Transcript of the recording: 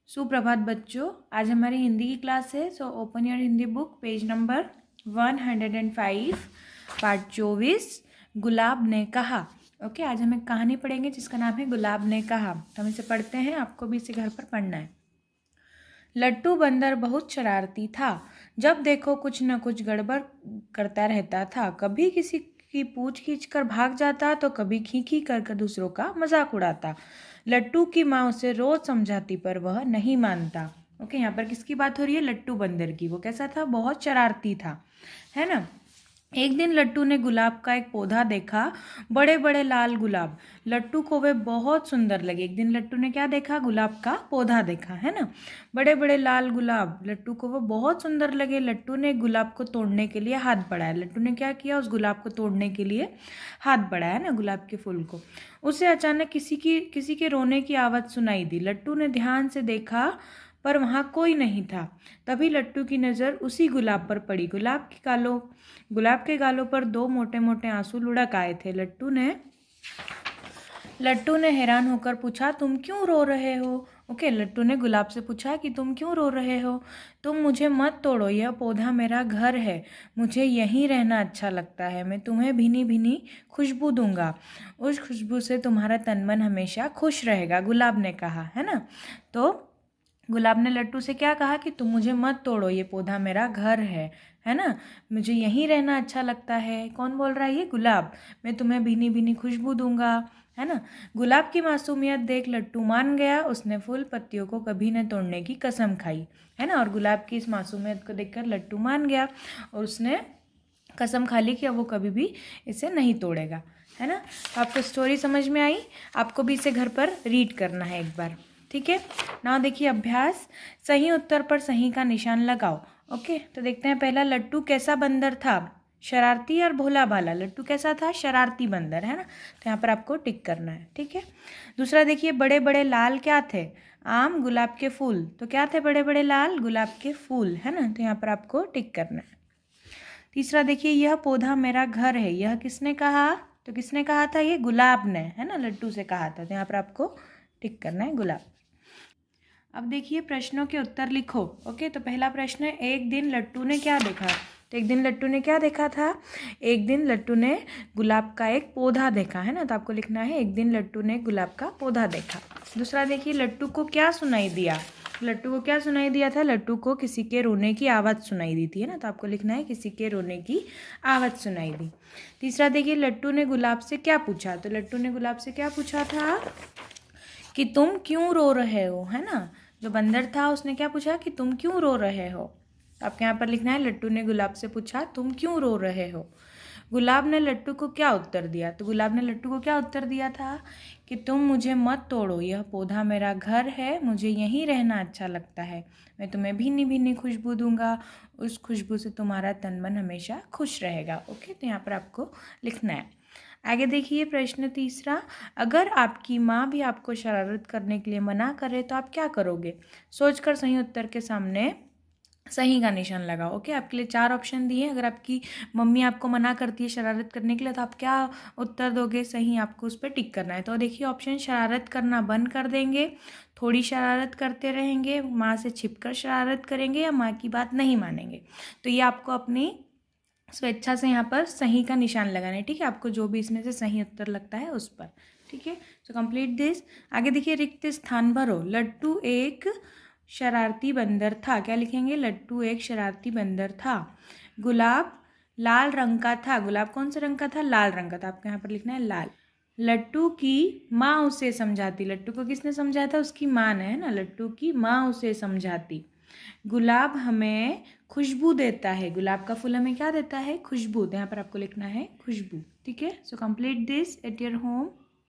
सुप्रभात बच्चों, आज हमारी हिंदी की क्लास है। So open your Hindi book, page number 105, part 24, गुलाब ने कहा। ओके, आज हम एक कहानी पढ़ेंगे जिसका नाम है गुलाब ने कहा। तो हम इसे पढ़ते हैं, आपको भी इसे घर पर पढ़ना है। लट्टू बंदर बहुत शरारती था। जब देखो कुछ न कुछ गड़बड़ करता रहता था। कभी किसी की पूंछ खींच कर भाग जाता तो कभी खी कर दूसरों का मजाक उड़ाता। लट्टू की माँ उसे रोज समझाती पर वह नहीं मानता। ओके, यहाँ पर किसकी बात हो रही है? लट्टू बंदर की। वो कैसा था? बहुत शरारती था, है ना। एक दिन लट्टू ने गुलाब का एक पौधा देखा, बड़े बड़े लाल गुलाब। लट्टू को वे बहुत सुंदर लगे। एक दिन लट्टू ने क्या देखा? गुलाब का पौधा देखा, है ना। बड़े बड़े लाल गुलाब लट्टू को वो बहुत सुंदर लगे। लट्टू ने गुलाब को तोड़ने के लिए हाथ बढ़ाया। लट्टू ने क्या किया? उस गुलाब को तोड़ने के लिए हाथ बढ़ाया ना, गुलाब के फूल को। उसे अचानक किसी के रोने की आवाज़ सुनाई दी। लट्टू ने ध्यान से देखा पर वहाँ कोई नहीं था। तभी लट्टू की नज़र उसी गुलाब पर पड़ी। गुलाब के गालों पर दो मोटे मोटे आंसू लुढ़क आए थे। लट्टू ने हैरान होकर पूछा, तुम क्यों रो रहे हो? ओके, लट्टू ने गुलाब से पूछा कि तुम क्यों रो रहे हो? तुम मुझे मत तोड़ो, यह पौधा मेरा घर है। मुझे यहीं रहना अच्छा लगता है। मैं तुम्हें भीनी भीनी खुशबू दूंगा। उस खुशबू से तुम्हारा तन मन हमेशा खुश रहेगा, गुलाब ने कहा, है ना। तो गुलाब ने लट्टू से क्या कहा कि तुम मुझे मत तोड़ो, ये पौधा मेरा घर है ना। मुझे यहीं रहना अच्छा लगता है। कौन बोल रहा है? ये गुलाब। मैं तुम्हें भीनी भीनी खुशबू दूंगा, है ना। गुलाब की मासूमियत देख लट्टू मान गया। उसने फूल पत्तियों को कभी न तोड़ने की कसम खाई, है ना। और गुलाब की इस मासूमियत को देखकर लट्टू मान गया और उसने कसम खा ली कि अब वो कभी भी इसे नहीं तोड़ेगा, है ना। तो आपको स्टोरी समझ में आई? आपको भी इसे घर पर रीड करना है एक बार, ठीक है ना। देखिए अभ्यास, सही उत्तर पर सही का निशान लगाओ। ओके, तो देखते हैं पहला, लट्टू कैसा बंदर था? शरारती और भोला भाला। लट्टू कैसा था? शरारती बंदर, है ना। तो यहाँ पर आपको टिक करना है, ठीक है। दूसरा देखिए, बड़े बड़े लाल क्या थे? आम, गुलाब के फूल। तो क्या थे बड़े बड़े लाल? गुलाब के फूल, है ना। तो यहाँ पर आपको टिक करना है। तीसरा देखिए, यह पौधा मेरा घर है। यह किसने कहा? तो किसने कहा था? ये गुलाब ने, है ना, लट्टू से कहा था। तो यहाँ पर आपको टिक करना है गुलाब। अब देखिए प्रश्नों के उत्तर लिखो। ओके, तो पहला प्रश्न है, एक दिन लट्टू ने क्या देखा? तो एक दिन लट्टू ने क्या देखा था? एक दिन लट्टू ने गुलाब का एक पौधा देखा, है ना। तो आपको लिखना है, एक दिन लट्टू ने गुलाब का पौधा देखा। दूसरा देखिए, लट्टू को क्या सुनाई दिया? लट्टू को क्या सुनाई दिया था? लट्टू को किसी के रोने की आवाज़ सुनाई दी थी, है ना। तो आपको लिखना है, किसी के रोने की आवाज़ सुनाई दी। तीसरा देखिए, लट्टू ने गुलाब से क्या पूछा? तो लट्टू ने गुलाब से क्या पूछा था कि तुम क्यों रो रहे हो, है ना। जो बंदर था उसने क्या पूछा कि तुम क्यों रो रहे हो। तो आपके यहाँ पर लिखना है, लट्टू ने गुलाब से पूछा तुम क्यों रो रहे हो। गुलाब ने लट्टू को क्या उत्तर दिया? तो गुलाब ने लट्टू को क्या उत्तर दिया था कि तुम मुझे मत तोड़ो, यह पौधा मेरा घर है। मुझे यहीं रहना अच्छा लगता है। मैं तुम्हें भीनी भीनी खुशबू दूंगा। उस खुशबू से तुम्हारा तन मन हमेशा खुश रहेगा। ओके, तो यहाँ पर आपको लिखना है। आगे देखिए प्रश्न तीसरा, अगर आपकी माँ भी आपको शरारत करने के लिए मना करे तो आप क्या करोगे? सोचकर सही उत्तर के सामने सही का निशान लगाओ। ओके, आपके लिए 4 ऑप्शन दिए। अगर आपकी मम्मी आपको मना करती है शरारत करने के लिए तो आप क्या उत्तर दोगे? सही आपको उस पर टिक करना है। तो देखिए ऑप्शन, शरारत करना बंद कर देंगे, थोड़ी शरारत करते रहेंगे, माँ से छिपकर शरारत करेंगे, या माँ की बात नहीं मानेंगे। तो ये आपको अपनी स्वेच्छा से यहाँ पर सही का निशान लगाना है, ठीक है। आपको जो भी इसमें से सही उत्तर लगता है उस पर, ठीक है। So complete this. आगे देखिए, रिक्त स्थान भरो। लट्टू एक शरारती बंदर था। क्या लिखेंगे? लट्टू एक शरारती बंदर था। गुलाब लाल रंग का था। गुलाब कौन से रंग का था? लाल रंग का था। आपको यहाँ पर लिखना है लाल। लट्टू की माँ उसे समझाती। लट्टू को किसने समझाया था? उसकी माँ ने, है ना। लट्टू की माँ उसे समझाती। गुलाब हमें खुशबू देता है। गुलाब का फूल हमें क्या देता है? खुशबू। तो यहाँ पर आपको लिखना है खुशबू, ठीक है। So complete this at your home.